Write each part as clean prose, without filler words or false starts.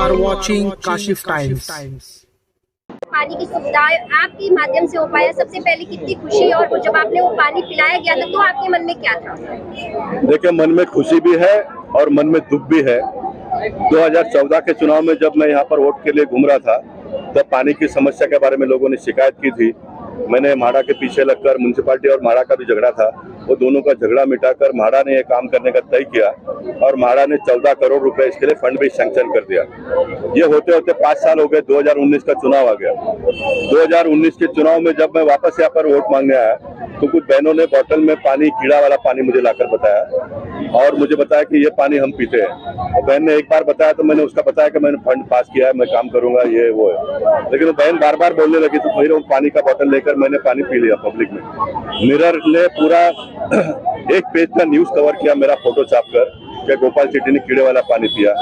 are watching Kashif Times. पानी की सुविधा आपके माध्यम से हो पाया, सबसे पहले कितनी खुशी, और जब आपने वो पानी पिलाया गया था तो आपके मन में क्या था? देखिए, मन में खुशी भी है और मन में दुख भी है। 2014 के चुनाव में जब मैं यहाँ पर वोट के लिए घूम रहा था तब पानी की समस्या के बारे में लोगों ने शिकायत की थी। मैंने म्हाडा के पीछे लगकर, म्युनिसिपैलिटी और म्हाडा का भी झगड़ा था, वो दोनों का झगड़ा मिटाकर म्हाडा ने ये काम करने का तय किया और म्हाडा ने 14 करोड़ रुपए इसके लिए फंड भी सैंक्शन कर दिया। ये होते होते 5 साल हो गए, 2019 का चुनाव आ गया। 2019 के चुनाव में जब मैं वापस यहाँ पर वोट मांगने आया तो कुछ बहनों ने बोतल में पानी, कीड़ा वाला पानी मुझे लाकर बताया और मुझे बताया कि ये पानी हम पीते हैं। और बहन ने एक बार बताया तो मैंने उसका बताया कि मैंने फंड पास किया है, मैं काम करूंगा, ये वो है। लेकिन वो बहन बार बार बोलने लगी तो फिर वो पानी का बोतल लेकर मैंने पानी पी लिया पब्लिक में। मिरर ने पूरा एक पेज का न्यूज कवर किया मेरा फोटो छाप कर कि गोपाल शेट्टी ने कीड़े वाला पानी पिया।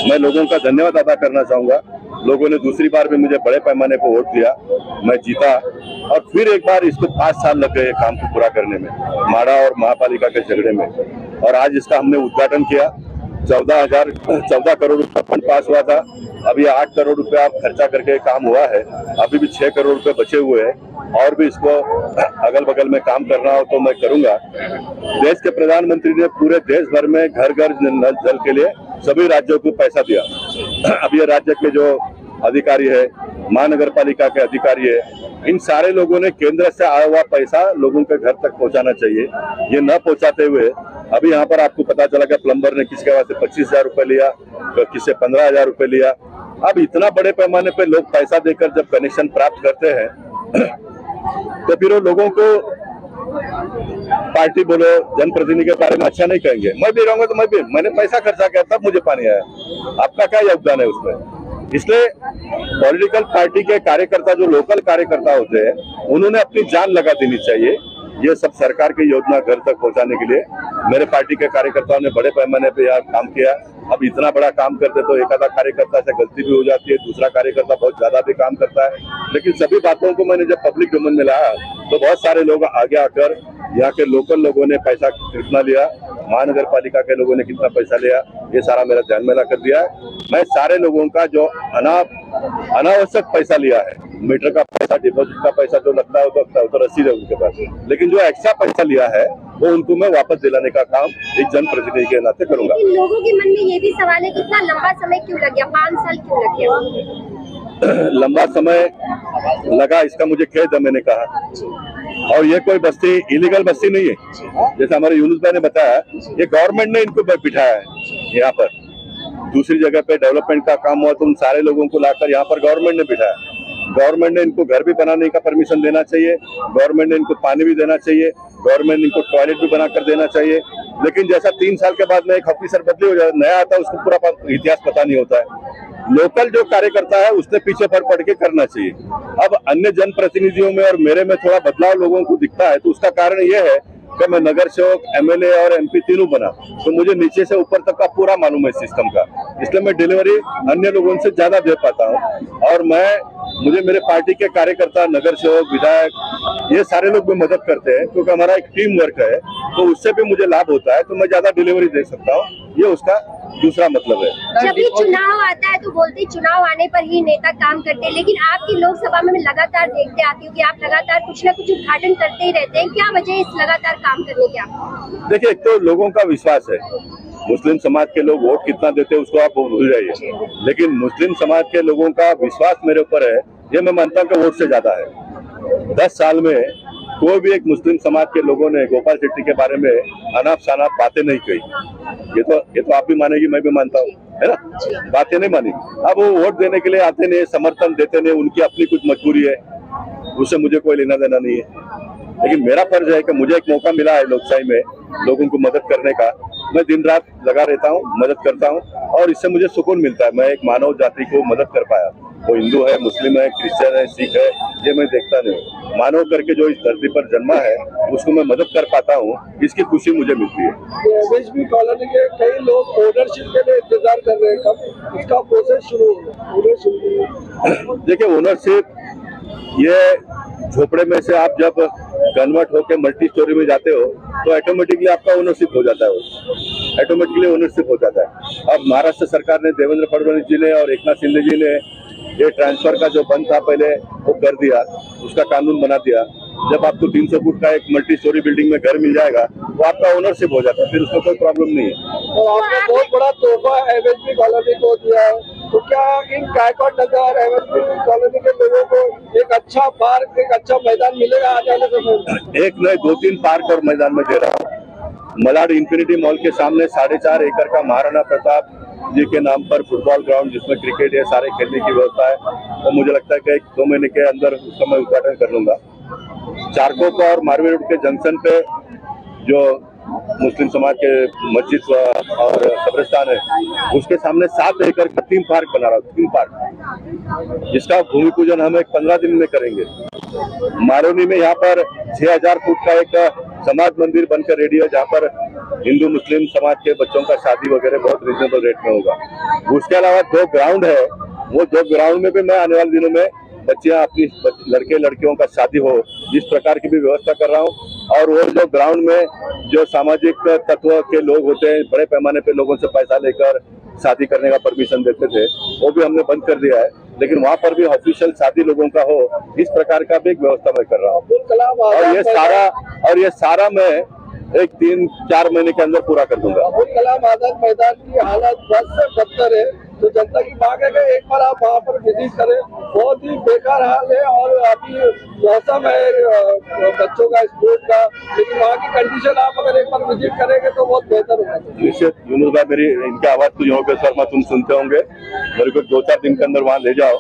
मैं लोगों का धन्यवाद अदा करना चाहूंगा। लोगों ने दूसरी बार भी मुझे बड़े पैमाने पर वोट दिया, मैं जीता और फिर एक बार इसको 5 साल लग गए काम को पूरा करने में, म्हाडा और महापालिका के झगड़े में। और आज इसका हमने उद्घाटन किया। 14 करोड़ रुपया फंड पास हुआ था, अभी 8 करोड़ रुपया खर्चा करके काम हुआ है, अभी भी 6 करोड़ रुपए बचे हुए हैं और भी इसको अगल बगल में काम करना हो तो मैं करूंगा। देश के प्रधानमंत्री ने पूरे देश भर में घर घर नल जल के लिए सभी राज्यों को पैसा दिया। अब ये राज्य के जो अधिकारी है, महानगर पालिका के अधिकारी है, इन सारे लोगों ने केंद्र से आया हुआ पैसा लोगों के घर तक पहुंचाना चाहिए। ये न पहुंचाते हुए अभी यहाँ पर आपको पता चला कि प्लम्बर ने किसके वहां से 25,000 रुपए लिया, किससे 15,000 रुपए लिया। अब इतना बड़े पैमाने पे लोग पैसा देकर जब कनेक्शन प्राप्त करते हैं तो फिर वो लोगों को पार्टी बोलो, जनप्रतिनिधि के बारे में अच्छा नहीं कहेंगे। मैं भी रहूंगा तो मैंने पैसा खर्चा किया तब मुझे पानी आया, आपका क्या योगदान है उसमें? इसलिए पॉलिटिकल पार्टी के कार्यकर्ता, जो लोकल कार्यकर्ता होते हैं, उन्होंने अपनी जान लगा देनी चाहिए ये सब सरकार की योजना घर तक पहुंचाने के लिए। मेरे पार्टी के कार्यकर्ताओं ने बड़े पैमाने पे यहाँ काम किया। अब इतना बड़ा काम करते तो एक आधा कार्यकर्ता से गलती भी हो जाती है, दूसरा कार्यकर्ता बहुत ज्यादा भी काम करता है। लेकिन सभी बातों को मैंने जब पब्लिक डोमेन में लाया तो बहुत सारे लोग आगे आकर, यहाँ के लोकल लोगों ने पैसा कितना लिया, महानगर पालिका के लोगों ने कितना पैसा लिया, ये सारा मेरा ध्यान में ला कर दिया है। मैं सारे लोगों का जो अनावश्यक पैसा लिया है, मीटर का पैसा, डिपोजिट का पैसा जो लगता है तो रसीद है उनके पास, लेकिन जो एक्स्ट्रा पैसा लिया है वो उनको मैं वापस दिलाने का काम एक जनप्रतिनिधि के नाते करूंगा। लोगों के मन में ये भी सवाल है कि इतना लंबा समय क्यों लग गया, 5 साल क्यों लग गया? लंबा समय लगा इसका मुझे खेद है, मैंने कहा। और ये कोई बस्ती इलीगल बस्ती नहीं है, जैसे हमारे यूनुस भाई ने बताया, ये गवर्नमेंट ने इनको बिठाया है। यहाँ पर दूसरी जगह पे डेवलपमेंट का काम हुआ तो उन सारे लोगों को लाकर यहाँ पर गवर्नमेंट ने बिठाया। गवर्नमेंट ने इनको घर भी बनाने का परमिशन देना चाहिए, गवर्नमेंट ने इनको पानी भी देना चाहिए, गवर्नमेंट ने इनको टॉयलेट भी बनाकर देना चाहिए। लेकिन जैसा 3 साल के बाद में एक ऑफिसर बदली हो जाए, नया आता है, उसको पूरा इतिहास पता नहीं होता है। लोकल जो कार्यकर्ता है उसने पीछे पड़ के करना चाहिए। अब अन्य जनप्रतिनिधियों में और मेरे में थोड़ा बदलाव लोगों को दिखता है, तो उसका कारण यह है कि मैं नगर सेवक, एमएलए और एमपी तीनों बना, तो मुझे नीचे से ऊपर तक का पूरा मालूम है सिस्टम का, इसलिए मैं डिलीवरी अन्य लोगों से ज्यादा दे पाता हूँ। और मुझे मेरे पार्टी के कार्यकर्ता, नगर सेवक, विधायक, ये सारे लोग भी मदद करते हैं क्योंकि हमारा एक टीम वर्क है, तो उससे भी मुझे लाभ होता है, तो मैं ज्यादा डिलीवरी दे सकता हूँ। ये उसका दूसरा मतलब है। जब भी चुनाव आता है तो बोलते हैं चुनाव आने पर ही नेता काम करते हैं, लेकिन आपकी लोकसभा में लगातार देखते आती हूँ कि आप लगातार कुछ न कुछ उद्घाटन करते ही रहते हैं। क्या वजह है इस लगातार काम करने की आपको? देखिए, एक तो लोगों का विश्वास है। मुस्लिम समाज के लोग वोट कितना देते हैं उसको आप भूल जाइए, लेकिन मुस्लिम समाज के लोगों का विश्वास मेरे ऊपर है, ये मैं मानता हूँ कि वोट से ज्यादा है। 10 साल में कोई भी एक मुस्लिम समाज के लोगों ने गोपाल शेट्टी के बारे में अनाप शनाप बातें नहीं कही। ये तो आप भी मानेगी, मैं भी मानता हूँ, है ना, बातें नहीं मानी। अब वो वोट देने के लिए आते नहीं, समर्थन देते नहीं, उनकी अपनी कुछ मजबूरी है, उससे मुझे कोई लेना देना नहीं है। लेकिन मेरा फर्ज है कि मुझे एक मौका मिला है लोकशाही में लोगों को मदद करने का, मैं दिन रात लगा रहता हूँ, मदद करता हूँ और इससे मुझे सुकून मिलता है। मैं एक मानव जाति को मदद कर पाया, वो हिंदू है, मुस्लिम है, क्रिश्चियन है, सिख है, ये मैं देखता नहीं। मानव करके जो इस धरती पर जन्मा है उसको मैं मदद कर पाता हूँ, इसकी खुशी मुझे मिलती है। एमएसपी कॉलोनी के कई लोग ओनरशिप के लिए इंतजार कर रहे हैं, कब इसका प्रोसेस शुरू होगा? देखिए, ओनरशिप ये झोपड़े में से आप जब कन्वर्ट होके मल्टी स्टोरी में जाते हो तो ऑटोमेटिकली आपका ओनरशिप हो जाता है, ऑटोमेटिकली ओनरशिप हो जाता है। अब महाराष्ट्र सरकार ने, देवेंद्र फडणवीस जी ने और एकनाथ शिंदे जी ने ये ट्रांसफर का जो बंद था पहले वो कर दिया, उसका कानून बना दिया। जब आपको 300 फुट का एक मल्टी स्टोरी बिल्डिंग में घर मिल जाएगा तो आपका ओनरशिप हो जाता है, फिर उसमें कोई प्रॉब्लम नहीं है। और आपने बहुत बड़ा तोहफा एमएसपी कॉलोनी को दिया है, तो क्या इन गायकवाड़ नगर एमएसपी कॉलोनी के लोगों को एक अच्छा पार्क, एक अच्छा मैदान मिलेगा आने वाले समय में? एक नहीं 2-3 पार्क और मैदान में दे रहा हूँ। मलाड इंफिनिटी मॉल के सामने 4.5 एकड़ का महाराणा प्रताप जी के नाम पर फुटबॉल ग्राउंड, जिसमें क्रिकेट है, सारे खेलने की व्यवस्था है, तो मुझे लगता है कि 1-2 महीने के अंदर उसका मैं उद्घाटन कर लूंगा। चारकोप और मारवी रोड के जंक्शन पे जो मुस्लिम समाज के मस्जिद और कब्रिस्तान है, उसके सामने 7 एकड़ का 3 पार्क बना रहा हूँ, 3 पार्क, जिसका भूमि पूजन हम 15 दिन में करेंगे। मारोनी में यहाँ पर 6000 फुट का एक समाज मंदिर बनकर रेडी है, जहाँ पर हिंदू मुस्लिम समाज के बच्चों का शादी वगैरह बहुत रिजनेबल रेट में होगा। उसके अलावा 2 ग्राउंड है, वो 2 ग्राउंड में भी मैं आने वाले दिनों में बच्चियां अपनी लड़के लड़कियों का शादी हो, इस प्रकार की भी व्यवस्था कर रहा हूँ। और वो जो ग्राउंड में जो सामाजिक तत्व के लोग होते हैं, बड़े पैमाने पे लोगों से पैसा लेकर शादी करने का परमिशन देते थे, वो भी हमने बंद कर दिया है। लेकिन वहाँ पर भी ऑफिशियल शादी लोगों का हो, इस प्रकार का भी एक व्यवस्था मैं कर रहा हूँ। और ये सारा मैं 1-3-4 महीने के अंदर पूरा कर दूंगा। अब्दुल कलाम आजाद मैदान की हालत बद से बदतर है, तो जनता की मांग है कि एक बार आप वहाँ पर विजिट करें। बहुत ही बेकार हाल है, और अभी मौसम है बच्चों का स्पोर्ट का, लेकिन वहाँ की कंडीशन आप अगर एक बार विजिट करेंगे तो बहुत बेहतर होगा। निश्चित यूनुस भाई, मेरी इनकी आवाज तो योगेश शर्मा तुम सुनते होंगे, मेरे को 2-4 दिन के अंदर वहाँ ले जाओ,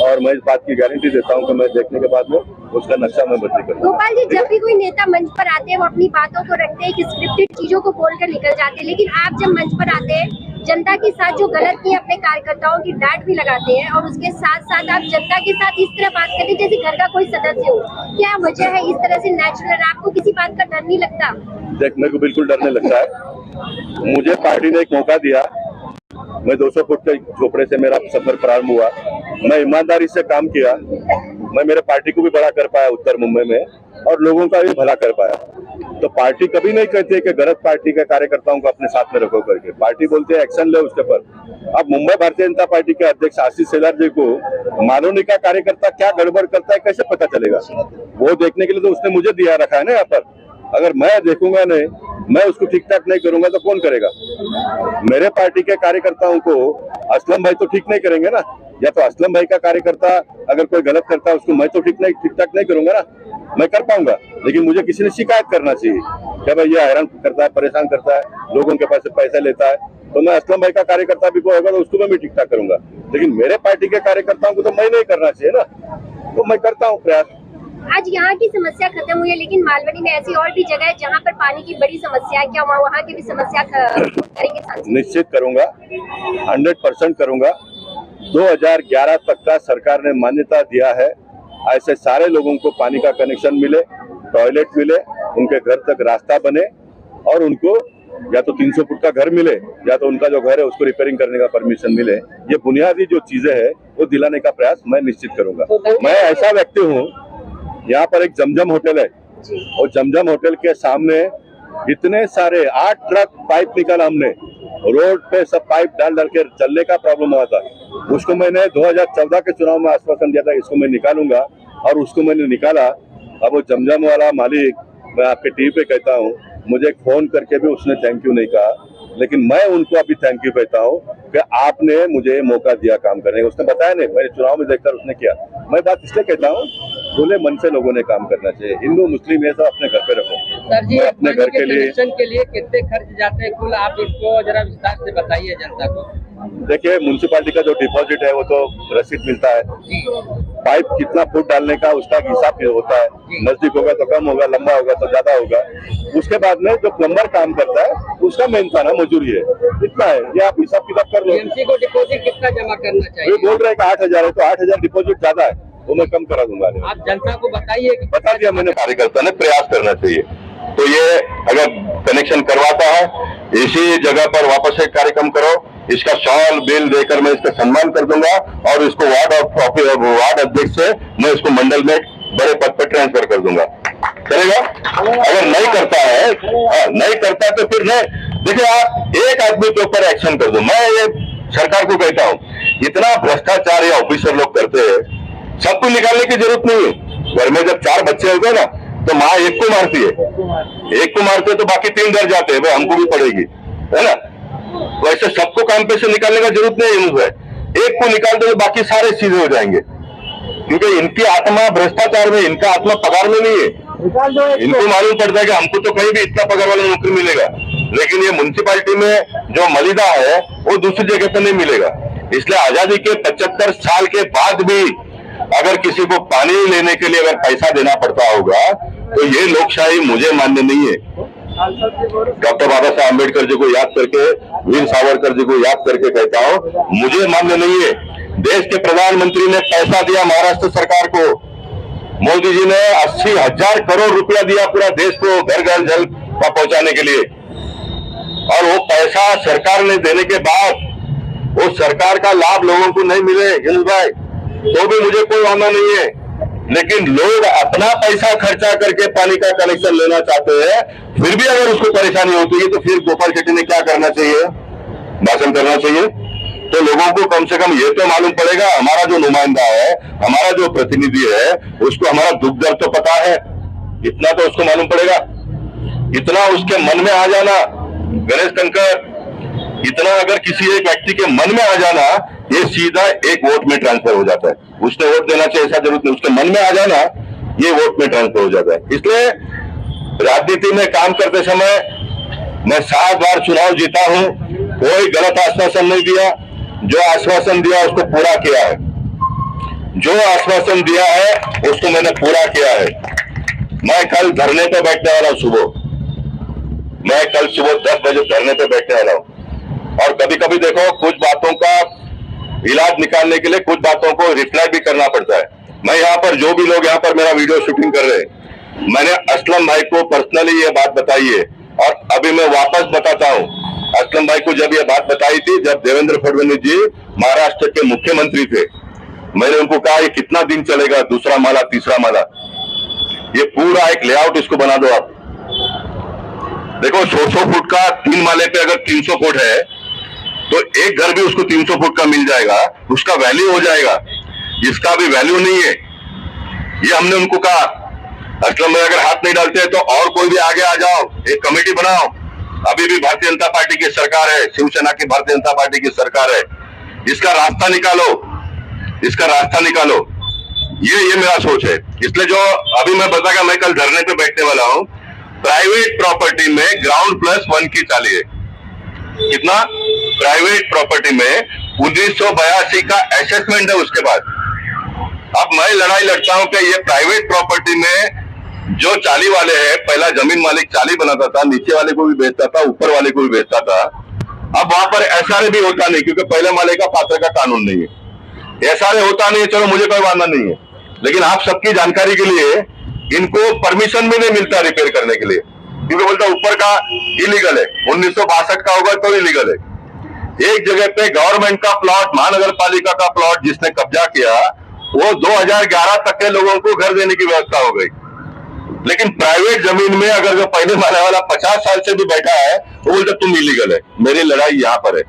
और मैं इस बात की गारंटी देता हूँ कि मैं देखने के बाद में उसका नक्शा मैं बदली करूँगा। गोपाल जी, जब भी कोई नेता मंच पर आते हैं वो अपनी बातों को रखते हैं कि स्क्रिप्टेड चीजों को बोलकर निकल जाते हैं, लेकिन आप जब मंच पर आते हैं जनता के साथ जो गलत किए अपने कार्यकर्ताओं की डांट भी लगाते हैं, और उसके साथ साथ आप जनता के साथ इस तरह बात करते हैं जैसे घर का कोई सदस्य हो। क्या वजह है इस तरह से नेचुरल? आपको किसी बात का डर नहीं लगता? देख, मेरे को बिल्कुल डर नहीं लगता है। मुझे पार्टी ने एक मौका दिया, मैं 200 फुट के झोपड़े से मेरा सफर प्रारंभ हुआ, मैं ईमानदारी से काम किया, मैं मेरे पार्टी को भी बड़ा कर पाया उत्तर मुंबई में, और लोगों का भी भला कर पाया। तो पार्टी कभी नहीं कहती है कि गलत पार्टी के कार्यकर्ताओं को अपने साथ में रखो करके, पार्टी बोलती है एक्शन ले उसके पर। अब मुंबई भारतीय जनता पार्टी के अध्यक्ष आशीष शेलार जी को माननीय का कार्यकर्ता क्या गड़बड़ करता है कैसे पता चलेगा? वो देखने के लिए तो उसने मुझे दिया रखा है ना यहाँ पर। अगर मैं देखूंगा नहीं, मैं उसको ठीक ठाक नहीं करूंगा तो कौन करेगा? मेरे पार्टी के कार्यकर्ताओं को असलम भाई तो ठीक नहीं करेंगे ना, या तो असलम भाई का कार्यकर्ता अगर कोई गलत करता है उसको मैं तो ठीक ठाक नहीं करूंगा ना, मैं कर पाऊंगा। लेकिन मुझे किसी ने शिकायत करना चाहिए कि भाई ये हैरान करता है, परेशान करता है, लोगों के पास से पैसा लेता है, तो मैं असलम भाई का कार्यकर्ता भी कोई होगा तो उसको मैं भी ठीक ठाक करूंगा। लेकिन मेरे पार्टी के कार्यकर्ताओं को तो मैं नहीं करना चाहिए ना, तो मैं करता हूँ प्रयास। आज यहाँ की समस्या खत्म हुई है, लेकिन मालवनी में ऐसी और भी जगह है जहाँ पर पानी की बड़ी समस्या है, क्या वहाँ की भी समस्या करेंगे साथ? निश्चित करूंगा, 100% करूंगा। 2011 तक का सरकार ने मान्यता दिया है, ऐसे सारे लोगों को पानी का कनेक्शन मिले, टॉयलेट मिले, उनके घर तक रास्ता बने, और उनको या तो 300 फुट का घर मिले, या तो उनका जो घर है उसको रिपेयरिंग करने का परमिशन मिले। ये बुनियादी जो चीजें हैं वो दिलाने का प्रयास मैं निश्चित करूंगा। मैं ऐसा व्यक्ति हूँ, यहाँ पर एक जमजम होटल है, और जमजम होटल के सामने इतने सारे 8 ट्रक पाइप निकाला हमने, रोड पे सब पाइप डाल के चलने का प्रॉब्लम हुआ था। उसको मैंने 2014 के चुनाव में आश्वासन दिया था, इसको मैं निकालूंगा, और उसको मैंने निकाला। अब वो जमजम वाला मालिक, मैं आपके टीवी पे कहता हूँ, मुझे एक फोन करके भी उसने थैंक यू नहीं कहा, लेकिन मैं उनको अभी थैंक यू कहता हूँ कि आपने मुझे मौका दिया काम करने का। उसने बताया नहीं, मैंने चुनाव में देखकर उसने किया। मैं बात इसलिए कहता हूँ, खुले मन से लोगों ने काम करना चाहिए। हिंदू मुस्लिम ये सब अपने घर पे रखो। सर जी, अपने घर के लिए कितने खर्च जाते हैं कुल, आप इसको जरा विस्तार से बताइए जनता को। देखिए, म्यूनसिपालिटी का जो डिपॉजिट है वो तो रसीद मिलता है, पाइप कितना फुट डालने का उसका हिसाब होता है, नजदीक होगा तो कम होगा, लंबा होगा तो ज्यादा होगा। उसके बाद में जो प्लम्बर काम करता है उसका मेहनताना मजदूरी है, इतना है, ये आप हिसाब किताब कर लो। एमसी को डिपॉजिट कितना जमा करना चाहिए? बोल रहे हैं कि 8,000 है, तो 8,000 डिपॉजिट ज्यादा है, वो मैं कम करा दूंगा। आप जनता को बताइए कि बता दिया मैंने, कार्यकर्ता ने प्रयास करना चाहिए। तो ये अगर कनेक्शन करवाता है, इसी जगह पर वापस से कार्यक्रम करो, इसका शॉल बिल देकर मैं इसका सम्मान कर दूंगा, और इसको वार्ड अध्यक्ष से मैं इसको मंडल में बड़े पद पर ट्रांसफर कर दूंगा। करेगा? अगर नहीं करता है, नहीं करता तो फिर नहीं। देखिए, आप एक आदमी के ऊपर एक्शन कर दो। मैं ये सरकार को कहता हूँ, इतना भ्रष्टाचार ये ऑफिसर लोग करते हैं, सबको निकालने की जरूरत नहीं है। घर में जब 4 बच्चे होते हैं ना, तो माँ एक को मारती है, एक को मारते है तो बाकी 3 डर जाते हैं, भाई हमको भी पड़ेगी, है ना? वैसे सबको काम पे से निकालने का जरूरत नहीं है। एक को निकाल दो तो बाकी सारे सीधे हो जाएंगे, क्योंकि इनकी आत्मा भ्रष्टाचार में, इनका आत्मा पगार में नहीं है। इनको मालूम पड़ता है कि हमको तो कहीं भी इतना पगार वाला नौकरी मिलेगा, लेकिन ये म्युनिसिपैलिटी में जो मलिदा है वो दूसरी जगह पे नहीं मिलेगा। इसलिए आजादी के 75 साल के बाद भी अगर किसी को पानी लेने के लिए अगर पैसा देना पड़ता होगा तो ये लोकशाही मुझे मान्य नहीं है। डॉक्टर बाबा साहब अम्बेडकर जी को याद करके, वीर सावरकर जी को याद करके कहता हूं, मुझे मान्य नहीं है। देश के प्रधानमंत्री ने पैसा दिया महाराष्ट्र सरकार को, मोदी जी ने 80,000 करोड़ रुपया दिया पूरा देश को घर घर जल पहुंचाने के लिए, और वो पैसा सरकार ने देने के बाद वो सरकार का लाभ लोगों को नहीं मिले हिंदू भाई, तो भी मुझे कोई वादा नहीं है। लेकिन लोग अपना पैसा खर्चा करके पानी का कनेक्शन लेना चाहते हैं, फिर भी अगर उसको परेशानी होती है तो फिर गोपाल शेट्टी ने क्या करना चाहिए? भाषण करना चाहिए। तो लोगों को कम से कम ये तो मालूम पड़ेगा, हमारा जो नुमाइंदा है, हमारा जो प्रतिनिधि है, उसको हमारा दुख दर्द तो पता है, इतना तो उसको मालूम पड़ेगा। इतना उसके मन में आ जाना, गणेश कंकर, इतना अगर किसी एक व्यक्ति के मन में आ जाना, ये सीधा एक वोट में ट्रांसफर हो जाता है। उसने वोट देना चाहिए ऐसा जरूरत नहीं, उसके मन में आ जाना ये वोट में ट्रांसफर हो जाता है। इसलिए राजनीति में काम करते समय मैं 7 बार चुनाव जीता हूं, कोई गलत आश्वासन नहीं दिया। जो आश्वासन दिया उसको पूरा किया है, जो आश्वासन दिया है उसको मैंने पूरा किया है। मैं कल धरने पे बैठने वाला हूं सुबह, मैं कल सुबह 10 बजे धरने पे बैठने वाला हूं। और कभी कभी देखो, कुछ बातों का इलाज निकालने के लिए कुछ बातों को रिप्लाई भी करना पड़ता है। मैं यहाँ पर जो भी लोग यहाँ पर मेरा वीडियो शूटिंग कर रहे हैं, मैंने असलम भाई को पर्सनली ये बात बताई है, और अभी मैं वापस बताता हूँ। असलम भाई को जब ये बात बताई थी, जब देवेंद्र फडणवीस जी महाराष्ट्र के मुख्यमंत्री थे, मैंने उनको कहा ये कितना दिन चलेगा, दूसरा माला तीसरा माला, ये पूरा एक लेआउट इसको बना दो आप। देखो 100 फुट का 3 माले पे अगर 300 फुट है तो एक घर भी उसको 300 फुट का मिल जाएगा, उसका वैल्यू हो जाएगा। इसका भी वैल्यू नहीं है, ये हमने उनको कहा। असलम भाई अगर हाथ नहीं डालते हैं तो और कोई भी आगे आ जाओ, एक कमेटी बनाओ। अभी भी भारतीय जनता पार्टी की सरकार है, शिवसेना की भारतीय जनता पार्टी की सरकार है, इसका रास्ता निकालो, इसका रास्ता निकालो। ये मेरा सोच है। इसलिए जो अभी मैं बताया, मैं कल धरने पे बैठने वाला हूँ। प्राइवेट प्रॉपर्टी में ग्राउंड +1 की चाली है। कितना? प्राइवेट प्रॉपर्टी में 1982 का असेसमेंट है उसके बाद। अब मैं लड़ाई लड़ता हूं कि ये प्राइवेट प्रॉपर्टी में जो चाली वाले हैं, पहला जमीन मालिक चाली बनाता था, नीचे वाले को भी बेचता था, ऊपर वाले को भी बेचता था। अब वहां पर एसआरए भी होता नहीं, क्योंकि पहले माले का पात्र का कानून नहीं है, एसआरए होता नहीं है। चलो मुझे कोई वादा नहीं है, लेकिन आप सबकी जानकारी के लिए इनको परमिशन भी नहीं मिलता रिपेयर करने के लिए, क्योंकि बोलता ऊपर का इलीगल है, 1962 का होगा तो इलीगल है। एक जगह पे गवर्नमेंट का प्लॉट, महानगर पालिका का प्लॉट जिसने कब्जा किया, वो 2011 तक के लोगों को घर देने की व्यवस्था हो गई। लेकिन प्राइवेट जमीन में अगर जो पहले माले वाला 50 साल से भी बैठा है, वो बोलते तुम इलीगल है। मेरी लड़ाई यहाँ पर है,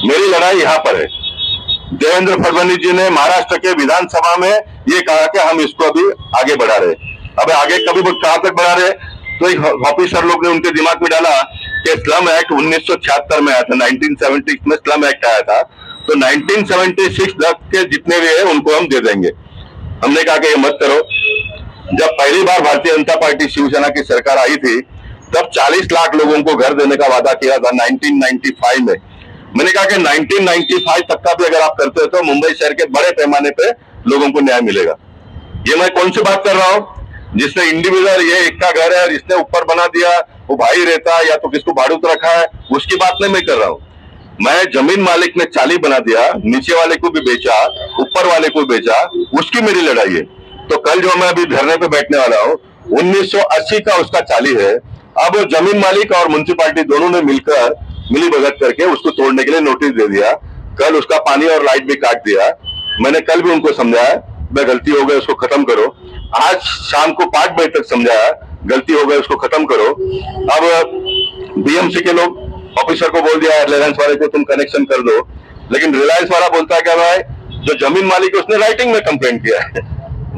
मेरी लड़ाई यहाँ पर है। देवेंद्र फडणवीस जी ने महाराष्ट्र के विधानसभा में ये कहा कि हम इसको अभी आगे बढ़ा रहे। अब आगे कभी वो कहां तक बढ़ा रहे, तो एक ऑफिसर लोग ने उनके दिमाग में डाला कि स्लम एक्ट 1976 में आया था, 1976 में स्लम एक्ट आया था, तो 1976 तक के जितने भी है उनको हम दे देंगे। हमने कहा कि ये मत करो। जब पहली बार भारतीय जनता पार्टी शिवसेना की सरकार आई थी, तब 40 लाख लोगों को घर देने का वादा किया था 1995 में। मैंने कहा कि 1995 तक का भी अगर आप करते हो तो मुंबई शहर के बड़े पैमाने पे लोगों को न्याय मिलेगा। ये मैं कौन सी बात कर रहा हूँ? जिसने इंडिविजुअल ये एक का घर है, जिसने ऊपर बना दिया, वो भाई रहता है या तो किसको भाड़ूत रखा है, उसकी बात नहीं मैं कर रहा हूँ। मैं जमीन मालिक ने चाली बना दिया, नीचे वाले को भी बेचा, ऊपर वाले को बेचा, उसकी मेरी लड़ाई है। तो कल जो मैं अभी धरने पे बैठने वाला हूँ, 1980 का उसका चाली है। अब वो जमीन मालिक और म्युनिसिपैलिटी दोनों ने मिलकर मिली भगत करके उसको तोड़ने के लिए नोटिस दे दिया। कल उसका पानी और लाइट भी काट दिया। मैंने कल भी उनको समझाया, मैं गलती हो गई, उसको खत्म करो। आज शाम को 5 बजे तक समझाया, गलती हो गई उसको खत्म करो। अब बीएमसी के लोग ऑफिसर को बोल दिया रिलायंस वाले को तुम कनेक्शन कर दो, लेकिन रिलायंस वाला बोलता है क्या भाई जो जमीन मालिक है उसने राइटिंग में कंप्लेंट किया है,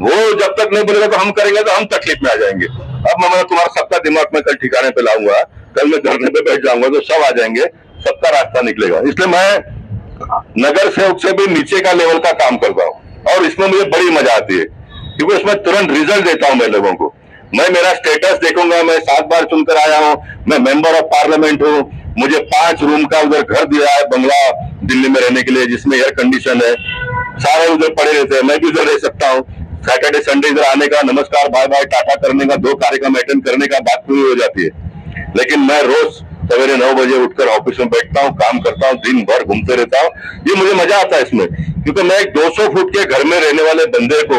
वो जब तक नहीं बोलेगा तो हम करेंगे तो हम तकलीफ में आ जाएंगे। अब मैं तुम्हारा सबका दिमाग में कल ठिकाने पे लाऊंगा, कल मैं धरने पे बैठ जाऊंगा तो सब आ जाएंगे, सबका रास्ता निकलेगा। इसलिए मैं नगर सेवक से भी नीचे का लेवल का काम करता हूँ और इसमें मुझे बड़ी मजा आती है क्योंकि उसमें तुरंत रिजल्ट देता हूं मैं लोगों को। मैं मेरा स्टेटस देखूंगा, मैं 7 बार चुनकर आया हूं, मैं मेंबर ऑफ पार्लियामेंट हूं, मुझे 5 रूम का उधर घर दिया है बंगला दिल्ली में रहने के लिए जिसमें एयर कंडीशन है, सारे उधर पड़े रहते हैं, मैं भी उधर रह सकता हूँ। सैटरडे संडे इधर आने का, नमस्कार बाय बाय टाटा करने का, 2 कार्यक्रम अटेंड करने का बात पूरी हो जाती है। लेकिन मैं रोज सवेरे 9 बजे उठकर ऑफिस में बैठता हूँ, काम करता हूँ, दिन भर घूमते रहता हूँ। ये मुझे मजा आता है इसमें क्योंकि मैं एक 200 फुट के घर में रहने वाले बंदे को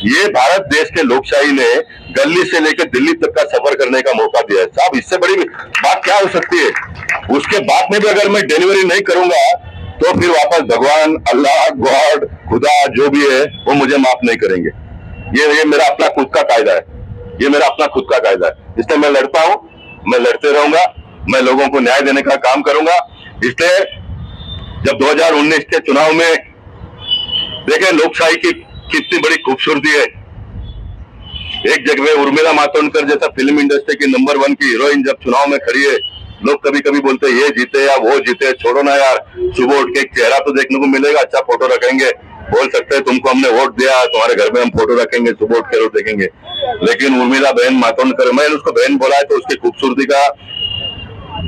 ये भारत देश के लोकशाही ने गली से लेकर दिल्ली तक का सफर करने का मौका दिया है। साहब इससे बड़ी बात क्या हो सकती है? उसके बाद में भी अगर मैं डिलीवरी नहीं करूंगा तो फिर वापस भगवान, अल्लाह, गॉड, खुदा जो भी है वो मुझे माफ नहीं करेंगे। ये मेरा अपना खुद का कायदा है, ये मेरा अपना खुद का कायदा है। इसलिए मैं लड़ता हूँ, मैं लड़ते रहूंगा, मैं लोगों को न्याय देने का काम करूंगा। इसलिए जब 2019 के चुनाव में देखें लोकशाही की कितनी बड़ी खूबसूरती है, एक जगह उर्मिला मातोंडकर जैसा फिल्म इंडस्ट्री की नंबर 1 की हीरोइन जब चुनाव में खड़ी है, लोग कभी कभी बोलते हैं ये जीते या वो जीते, छोड़ो ना यार, सुबह उठ के एक चेहरा तो देखने को मिलेगा, अच्छा फोटो रखेंगे, बोल सकते हैं तुमको हमने वोट दिया, तुम्हारे घर में हम फोटो रखेंगे, सुबह उठ के रोज देखेंगे। लेकिन उर्मिला बहन मातोंडकर, मैंने उसको बहन बोला है तो उसकी खूबसूरती का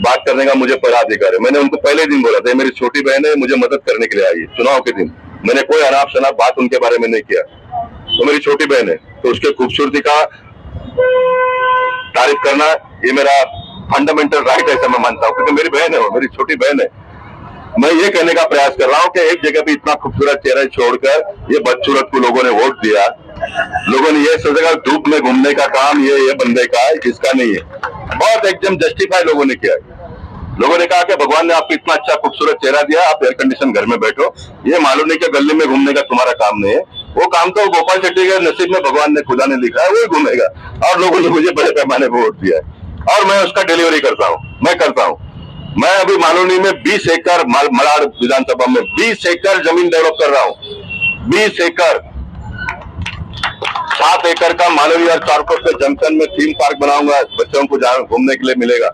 बात करने का मुझे पूरा अधिकार है। मैंने उनको पहले दिन बोला था मेरी छोटी बहन है, मुझे मदद करने के लिए आई है। चुनाव के दिन मैंने कोई अनाप शनाप बात उनके बारे में नहीं किया, तो मेरी छोटी बहन है तो उसके खूबसूरती का तारीफ करना ये मेरा फंडामेंटल राइट है, ऐसा मैं मानता हूँ क्योंकि मेरी बहन है, वो मेरी छोटी बहन है। मैं ये कहने का प्रयास कर रहा हूँ कि एक जगह भी इतना खूबसूरत चेहरा छोड़कर ये बदसूरत को लोगों ने वोट दिया, लोगों ने ये सोचा धूप में घूमने का काम ये बंदे का है, इसका नहीं है। बहुत एकदम जस्टिफाई लोगों ने किया। लोगों ने कहा कि भगवान ने आपको इतना अच्छा खूबसूरत चेहरा दिया, आप एयर कंडीशन घर में बैठो, ये मालूम नहीं कि गली में घूमने का तुम्हारा काम नहीं है, वो काम तो गोपाल शेट्टी के नसीब में भगवान ने खुदा ने लिखा है, वही घूमेगा। और लोगों ने मुझे बड़े पैमाने पर वोट दिया है और मैं उसका डिलीवरी करता हूँ, मैं करता हूँ। मैं अभी मालूनी में 20 एकड़ मलाड विधानसभा में 20 एकड़ जमीन डेवलप कर रहा हूँ, 20 एकड़। 7 एकड़ का मालवी और चारकोट के जंक्शन में थीम पार्क बनाऊंगा, बच्चों को घूमने के लिए मिलेगा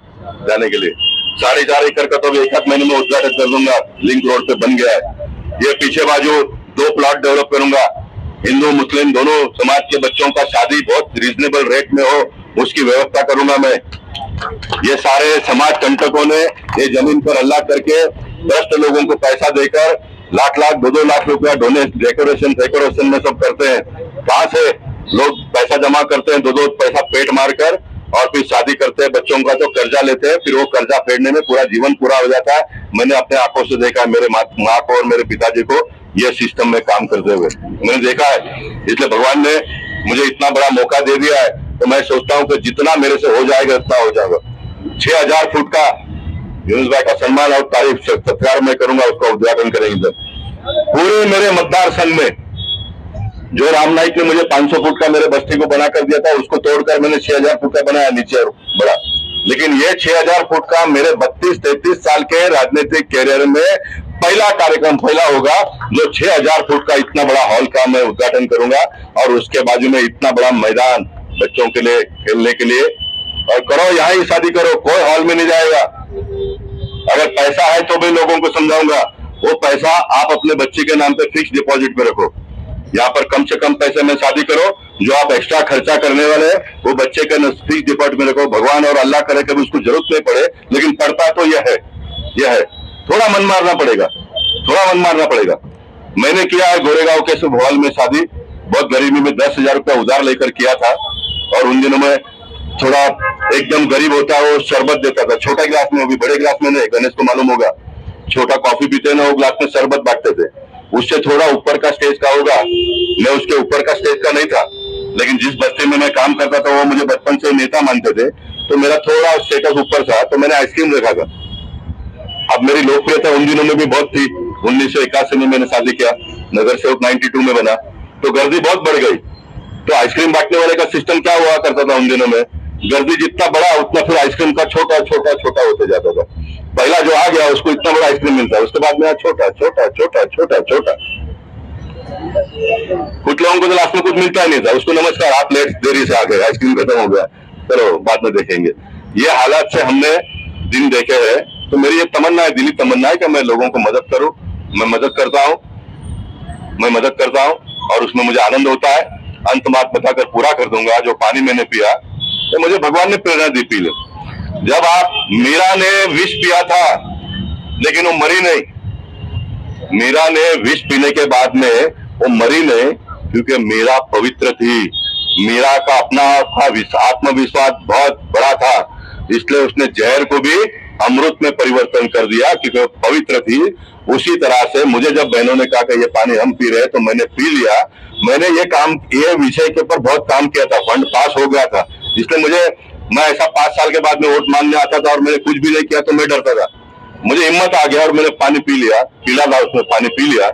जाने के लिए। 4.5 एकड़ का तो 1 महीने में उद्घाटन कर दूंगा, लिंक रोड पे बन गया है। ये पीछे बाजू 2 प्लॉट डेवलप करूंगा, हिंदू मुस्लिम दोनों समाज के बच्चों का शादी बहुत रीजनेबल रेट में हो उसकी व्यवस्था करूंगा मैं। ये सारे समाज कंटकों ने ये जमीन पर हल्ला करके भ्रष्ट लोगों को पैसा देकर लाख 2 लाख रुपया डेकोरेशन में सब करते हैं। कहां से लोग पैसा जमा करते हैं, 2 पैसा पेट मारकर और फिर शादी करते हैं, बच्चों का तो कर्जा लेते हैं, फिर वो कर्जा फेडने में पूरा जीवन पूरा हो जाता है। मैंने अपने आंखों से देखा है, मेरे माँ को और मेरे पिताजी को ये सिस्टम में काम करते हुए मैंने देखा है। इसलिए भगवान ने मुझे इतना बड़ा मौका दे दिया है तो मैं सोचता हूँ कि जितना मेरे से हो जाएगा उतना हो जाएगा। 6000 फुट का यूनुस भाई का सम्मान और तारीफ सत्कार मैं करूंगा, उसका उद्घाटन करेंगे। पूरे मेरे मतदार संघ में जो राम नाईक ने मुझे 500 फुट का मेरे बस्ती को बनाकर दिया था उसको तोड़कर मैंने 6000 फुट का बनाया नीचे और बड़ा। लेकिन ये 6000 फुट का मेरे 32-33 साल के राजनीतिक कैरियर में पहला कार्यक्रम होगा जो 6000 फुट का इतना बड़ा हॉल का मैं उद्घाटन करूंगा और उसके बाजू में इतना बड़ा मैदान बच्चों के लिए खेलने के लिए। और करो यहाँ ही शादी करो, कोई हॉल में नहीं जाएगा। अगर पैसा है तो भी लोगों को समझाऊंगा, वो पैसा आप अपने बच्चे के नाम पे फिक्स डिपॉजिट में रखो। यहाँ पर कम से कम पैसे में शादी करो, जो आप एक्स्ट्रा खर्चा करने वाले हैं वो बच्चे के फिक्स डिपॉजिट में रखो। भगवान और अल्लाह करे कभी उसको जरूरत नहीं पड़े, लेकिन पड़ता तो यह है। थोड़ा मन मारना पड़ेगा। मैंने किया है गोरेगांव के सब हॉल में शादी, बहुत गरीबी में 10,000 रुपया उधार लेकर किया था। और उन दिनों में थोड़ा एकदम गरीब होता है वो शरबत देता था, छोटा गिलास में, अभी बड़े गिलास में नहीं। गणेश को मालूम होगा, छोटा कॉफी पीते ना, वो गिलास में शरबत बांटते थे। उससे थोड़ा ऊपर का स्टेज का होगा, मैं उसके ऊपर का स्टेज का नहीं था। लेकिन जिस बस्ती में मैं काम करता था वो मुझे बचपन से नेता मानते थे, तो मेरा थोड़ा स्टेटस ऊपर था, तो मैंने आइसक्रीम रखा था। अब मेरी लोकप्रियता उन दिनों में भी बहुत थी। 1981 में मैंने शादी किया, नगर सेवक 92 में बना, तो गर्दी बहुत बढ़ गई। तो आइसक्रीम बांटने वाले का सिस्टम क्या हुआ करता था उन दिनों में, गर्दी जितना बड़ा उतना फिर आइसक्रीम का छोटा छोटा छोटा होते जाता था। पहला जो आ गया उसको इतना बड़ा आइसक्रीम मिलता है, उसके बाद में छोटा छोटा छोटा छोटा छोटा। कुछ लोगों को तो लास्ट में कुछ मिलता ही नहीं था, उसको नमस्कार आप लेट देरी से आ गए, आइसक्रीम खत्म हो गया, चलो बाद में देखेंगे। ये हालात से हमने दिन देखे हैं। तो मेरी ये तमन्ना है, दिली तमन्ना है कि मैं लोगों को मदद करूं। मैं मदद करता हूं और उसमें मुझे आनंद होता है। अंत बात बताकर पूरा कर दूंगा, जो पानी मैंने पिया तो मुझे भगवान ने प्रेरणा दी, पी लो। जब आप मीरा ने विष पिया था लेकिन वो मरी नहीं। मीरा ने विष पीने के बाद में वो मरी नहीं, क्योंकि मीरा पवित्र थी। मीरा का अपना आत्मविश्वास बहुत बड़ा था, इसलिए उसने जहर को भी अमृत में परिवर्तन कर दिया, क्योंकि वो पवित्र थी। उसी तरह से मुझे जब बहनों ने कहा कि ये पानी हम पी रहे हैं तो मैंने पी लिया। मैंने ये विषय के ऊपर बहुत काम किया था, फंड पास हो गया था, इसलिए मैं ऐसा 5 साल के बाद में वोट मांगने आता था और मैंने कुछ भी नहीं किया तो मैं डरता था। मुझे हिम्मत आ गया और मैंने पानी पी लिया, पीला था उसमें पानी पी लिया।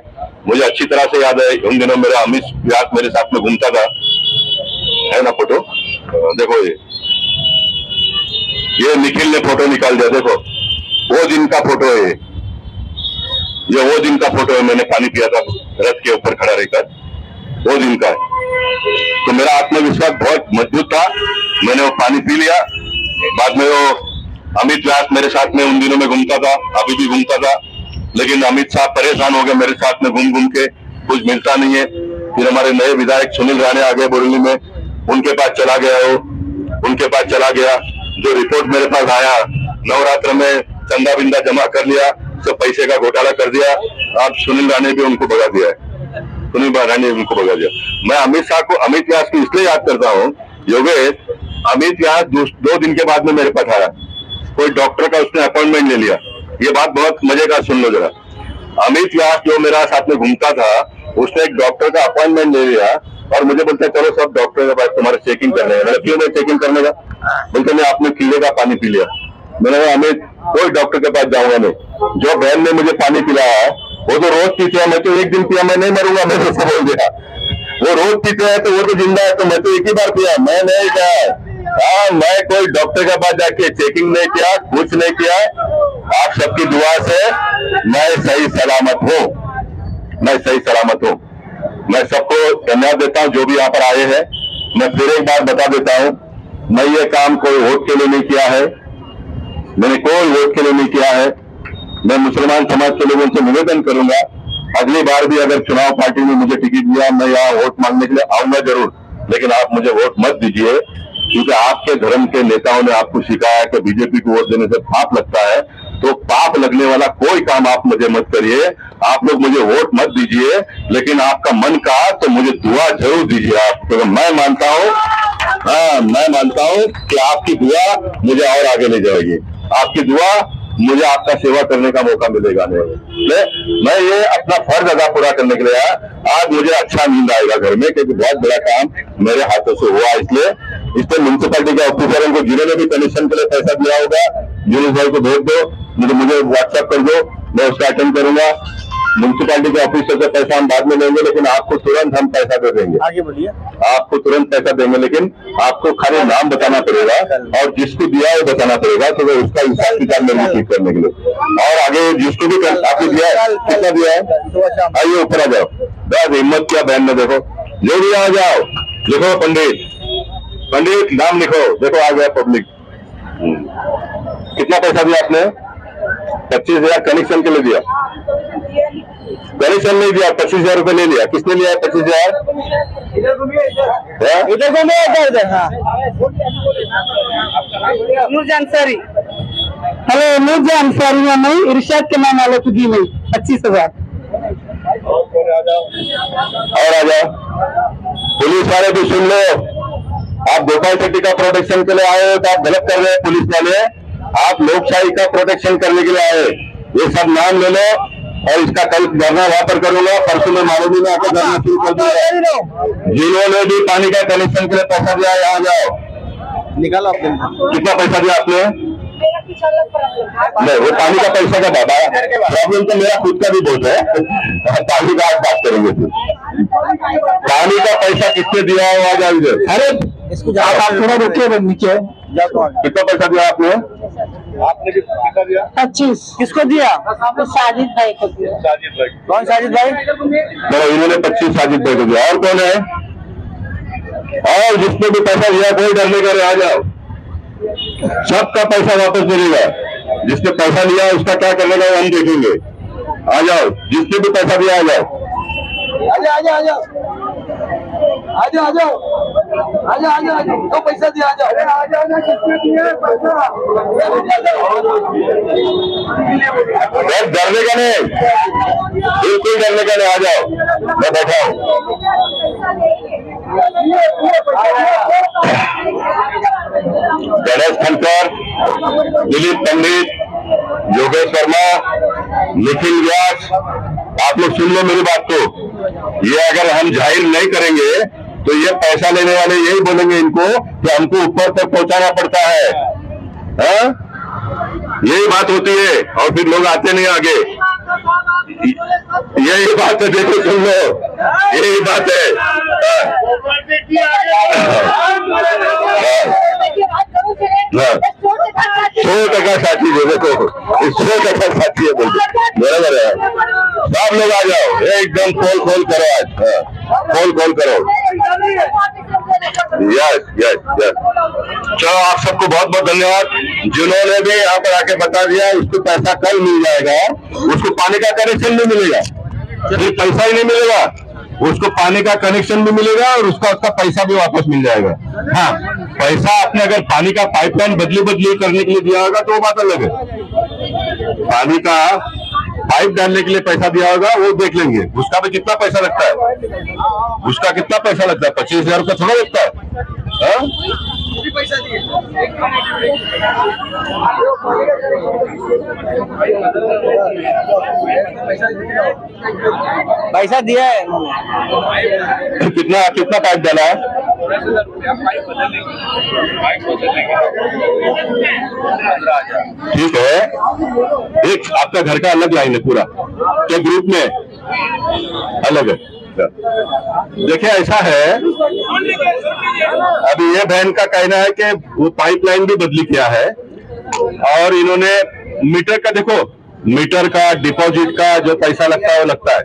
मुझे अच्छी तरह से याद है, उन दिनों मेरा अमित व्यास मेरे साथ में घूमता था, है ना फोटो, देखो ये निखिल ने फोटो निकाल दिया, देखो वो दिन का फोटो है, ये वो दिन का फोटो है। मैंने पानी पिया था रथ के ऊपर खड़ा रहकर, वो दिन का है। तो मेरा आत्मविश्वास बहुत मजबूत था, मैंने वो पानी पी लिया। बाद में वो अमित व्यास मेरे साथ में उन दिनों में घूमता था, अभी भी घूमता था, लेकिन अमित साहब परेशान हो गए मेरे साथ में घूम के, कुछ मिलता नहीं है। फिर हमारे नए विधायक सुनील राणे आ गए बोरली में, उनके पास चला गया। जो रिपोर्ट मेरे पास आया, नवरात्र में चंदा बिंदा जमा कर लिया, सब पैसे का घोटाला कर दिया। अब सुनील राणे भी उनको भगा दिया है, मैं अमित व्यास को इसलिए याद करता हूँ, योगेश, अमित व्यास 2 दिन के बाद में मेरे पास आया, कोई डॉक्टर का उसने अपॉइंटमेंट ले लिया। ये बात बहुत मजे का, सुन लो जरा। अमित व्यास जो मेरा साथ में घूमता था, उसने एक डॉक्टर का अपॉइंटमेंट ले लिया और मुझे बोलता है चलो सब डॉक्टर के पास तुम्हारे चेकिंग करने का। क्यों मैं चेकिंग करने का? बोलते मैं आपने कीड़े का पानी पी लिया। मैंने कहा अमित, कोई डॉक्टर के पास जाऊंगा नहीं, जो बहन ने मुझे पानी पिलाया वो तो रोज पीते हैं, मैं तो एक दिन पिया, मैं नहीं मरूंगा, मैं उसको बोल दिया। वो रोज पीते हैं तो वो तो जिंदा है, तो मैं तो एक ही बार पिया, मैं नहीं किया। मैं कोई डॉक्टर के पास जाके चेकिंग नहीं किया, कुछ नहीं किया। आप सबकी दुआ से मैं सही सलामत हूँ। मैं सबको धन्यवाद देता हूँ जो भी यहाँ पर आए हैं। मैं फिर एक बार बता देता हूँ, मैं ये काम कोई वोट के लिए नहीं किया है, मैंने कोई वोट के लिए नहीं किया है। मैं मुसलमान समाज के लोगों से निवेदन करूंगा, अगली बार भी अगर चुनाव पार्टी ने मुझे टिकट दिया, मैं यहाँ वोट मांगने के लिए आऊंगा जरूर, लेकिन आप मुझे वोट मत दीजिए, क्योंकि आपके धर्म के नेताओं ने आपको सिखाया कि बीजेपी को वोट देने से पाप लगता है। तो पाप लगने वाला कोई काम आप मुझे मत करिए। आप लोग मुझे वोट मत दीजिए, लेकिन आपका मन कहा तो मुझे दुआ जरूर दीजिए आप, क्योंकि मैं मानता हूँ कि आपकी दुआ मुझे और आगे ले जाएगी। आपकी दुआ मुझे आपका सेवा करने का मौका मिलेगा नहीं। मैं ये अपना फर्ज अदा पूरा करने के लिए आया। आज मुझे अच्छा नींद आएगा घर में, क्योंकि बहुत बड़ा काम मेरे हाथों से हुआ। इसलिए म्यूनसिपालिटी के ऑफिसरों को जिन्होंने भी कमीशन के लिए पैसा दिया होगा, यूनुस भाई को भेज दो, मुझे व्हाट्सएप कर दो, मैं उसका अटेंड करूंगा। म्यूनसिपालिटी के ऑफिसर से पैसा हम बाद में लेंगे, लेकिन आपको तुरंत हम पैसा दे देंगे। आगे बोलिए। आपको तुरंत पैसा देंगे, लेकिन आपको खाली नाम बताना पड़ेगा और जिसको दिया है बताना पड़ेगा, तो वो उसका हिसाब किताब में ठीक करने के लिए। और आगे जिसको भी आपको दिया है, कितना दिया है, आइए ऊपर आ जाओ। बहुत हिम्मत किया बहन ने, देखो जो भी आ जाओ, लिखो पंडित नाम लिखो, देखो आ गया पब्लिक। कितना पैसा दिया आपने? 25,000 कनेक्शन के लिए दिया। कनेक्शन नहीं दिया, 25,000 रुपए ले लिया। किसने लिया 25,000? नूरजान हेलो, नूरजान अंसारी नहीं, इरशाद के नाम वाले को दी नहीं 25,000। और आ जाओ पुलिस वाले भी सुन लो, आप गोपाल शेट्टी का प्रोटेक्शन के लिए आए हो तो आप गलत कर रहे हैं। पुलिस वाले, आप लोकशाही का प्रोटेक्शन करने के लिए आए। ये सब नाम ले लो और इसका कल धरना वहां पर करूंगा, परसों में मानवी में आकर धरना शुरू कर दूंगा। जिन्होंने भी पानी का कनेक्शन के लिए पैसा दिया, यहाँ जाओ, निकालो आपने। कितना पैसा दिया आपने? नहीं, वो पानी का पैसा का बाबा, प्रॉब्लम तो मेरा खुद का भी बहुत है, पानी का आज बात करेंगे फिर। पानी का पैसा किसने दिया है? आ जाओ इधर। अरे आप थोड़ा रुकिए नीचे। कितना पैसा दिया आपने? आपने कितना दिया? 25। किसको दिया? साजिद भाई को दिया। साजिद भाई। कौन साजिद भाई? तो इन्होंने 25 साजिद भाई को दिया। और कौन है? और जिसने भी पैसा दिया कोई डरने का नहीं, आ जाओ। सबका पैसा वापस मिलेगा। जिसने पैसा लिया उसका क्या करने का हम देखेंगे। आ जाओ, जिसने भी पैसा दिया आ जाओ। आजा तो पैसा दिया आजा ना किसने दिया पैसा डरने का नहीं, बिल्कुल डरने का नहीं, आ जाओ, मैं बैठा हूँ। गणेश खनकर, दिलीप पंडित, योगेश शर्मा, निखिल व्यास, आप लोग सुन लो मेरी बात को। ये अगर हम जाहिर नहीं करेंगे तो ये पैसा लेने वाले यही बोलेंगे इनको कि हमको ऊपर तक पहुंचाना पड़ता है। हाँ? यही बात होती है और फिर लोग आते नहीं आगे। यही बात है, देखो सुन लो, यही बात है। हाँ। 100% साथी है, देखो 100% साथी है, बोलते बराबर है। सब लोग आ जाओ, एकदम खोल करो आज। हाँ, खोल करो। Yes yes yes. चलो, आप सबको बहुत बहुत धन्यवाद जिन्होंने भी यहाँ पर आके बता दिया। उसको पैसा कल मिल जाएगा, उसको पानी का कनेक्शन भी मिलेगा, सिर्फ पैसा ही नहीं मिलेगा, उसको पानी का कनेक्शन भी मिलेगा और उसका पैसा भी वापस मिल जाएगा। हाँ, पैसा आपने अगर पानी का पाइपलाइन बदली करने के लिए दिया होगा तो वो बात अलग है। पानी का पाइप डालने के लिए पैसा दिया होगा वो देख लेंगे, उसका भी कितना पैसा लगता है, उसका कितना पैसा लगता है, 25,000 रुपया थोड़ा लगता है। हाँ? पैसा दिया है। कितना पाइप डाला है? ठीक है, एक आपका घर का अलग लाइन है पूरा, क्या ग्रुप में अलग है? देखिए ऐसा है, अभी ये बहन का कहना है कि वो पाइपलाइन भी बदली किया है और इन्होंने मीटर का, देखो मीटर का डिपॉजिट का जो पैसा लगता है वो लगता है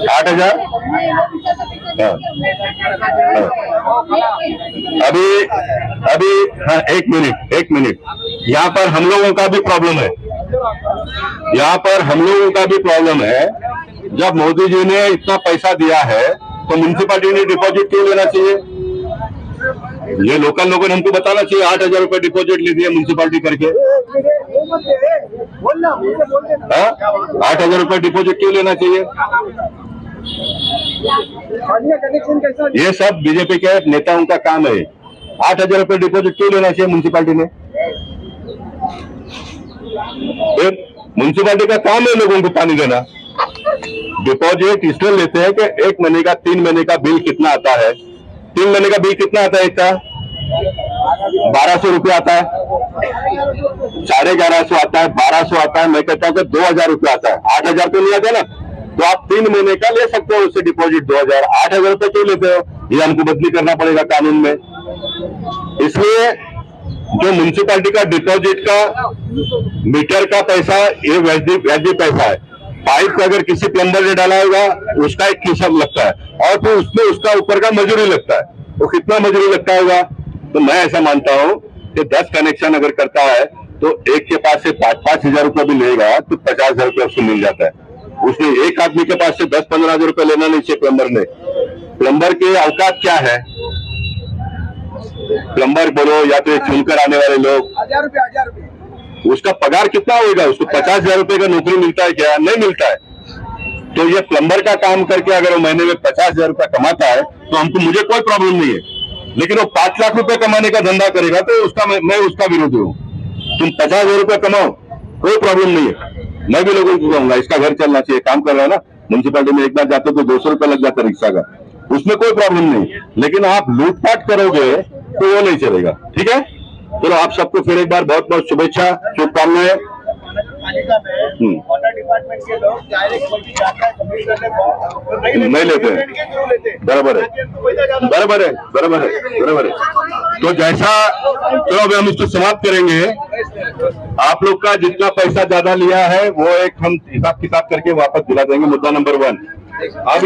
8,000। अभी हाँ, एक मिनट, यहाँ पर हम लोगों का भी प्रॉब्लम है, जब मोदी जी ने इतना पैसा दिया है तो म्युनिसिपैलिटी ने डिपॉजिट क्यों लेना चाहिए? ये लोकल लोगों ने हमको बताना चाहिए। 8,000 रुपए डिपॉजिट ले दिया म्युनिसिपैलिटी करके। 8,000 रुपए डिपॉजिट क्यों लेना चाहिए? ये सब बीजेपी के नेताओं का काम है। 8,000 रुपए डिपॉजिट क्यों लेना चाहिए म्युनिसिपैलिटी ने? फिर म्युनिसिपैलिटी का काम है लोगों को पानी देना। डिपॉजिट इसलिए लेते हैं कि 1 महीने का 3 महीने का बिल कितना आता है। 3 महीने का बिल कितना आता है? इसका 1200 रुपया आता है, 1150 आता है, 1200 आता है, मैं कहता हूँ कि 2,000 रुपया आता है। 8,000 तो नहीं आता ना, तो आप 3 महीने का ले सकते हो उससे डिपॉजिट 2,000। 8,000 रुपये क्यों लेते हो? ये हमको बदली करना पड़ेगा कानून में। इसलिए जो म्युनिसिपैलिटी का डिपॉजिट का मीटर का पैसा ये व्याजी पैसा है। पाइप का अगर किसी प्लम्बर ने डाला होगा उसका एक हिसाब लगता है और फिर उसमें उसका ऊपर का मजदूरी लगता है। वो कितना मजदूरी लगता होगा? तो मैं ऐसा मानता हूँ कि 10 कनेक्शन अगर करता है तो एक के पास से 5-5 हजार रुपया भी लेगा तो 50,000 रुपया उसको मिल जाता है। उसने एक आदमी के पास से 10-15 हजार रुपया लेना नहीं चाहिए प्लम्बर ने। प्लम्बर के औकात क्या है? प्लम्बर बोलो या तो चुनकर आने वाले लोग, 1,000 रुपया उसका पगार कितना होगा? उसको 50,000 रुपए का नौकरी मिलता है क्या? नहीं मिलता है। तो ये प्लम्बर का काम करके अगर वो महीने में 50,000 रुपया कमाता है तो मुझे कोई प्रॉब्लम नहीं है। लेकिन वो 5 लाख रुपए कमाने का धंधा करेगा तो उसका मैं उसका विरोधी हूँ। तुम 50,000 रुपया कमाओ, कोई प्रॉब्लम नहीं है। मैं भी लोगों को कहूंगा इसका घर चलना चाहिए, काम कर रहा है ना, म्युनिसिपैलिटी में एक बार जाते तो 200 रुपया लग जाता रिक्शा का, उसमें कोई प्रॉब्लम नहीं। लेकिन आप लूटपाट करोगे तो वो नहीं चलेगा। ठीक है, चलो आप सबको फिर एक बार बहुत बहुत शुभेच्छा, शुभकामनाएं। नगरपालिका में वाटर डिपार्टमेंट के लोग डायरेक्ट जाता है कमिश्नर ने नहीं लेते हैं। के थ्रू लेते हैं। बराबर है, बराबर है, बराबर है, बराबर है। तो जैसा, चलो अभी हम इसको समाप्त करेंगे। आप लोग का जितना पैसा ज्यादा लिया है वो एक हम हिसाब किताब करके वापस दिला देंगे, मुद्दा नंबर 1। अब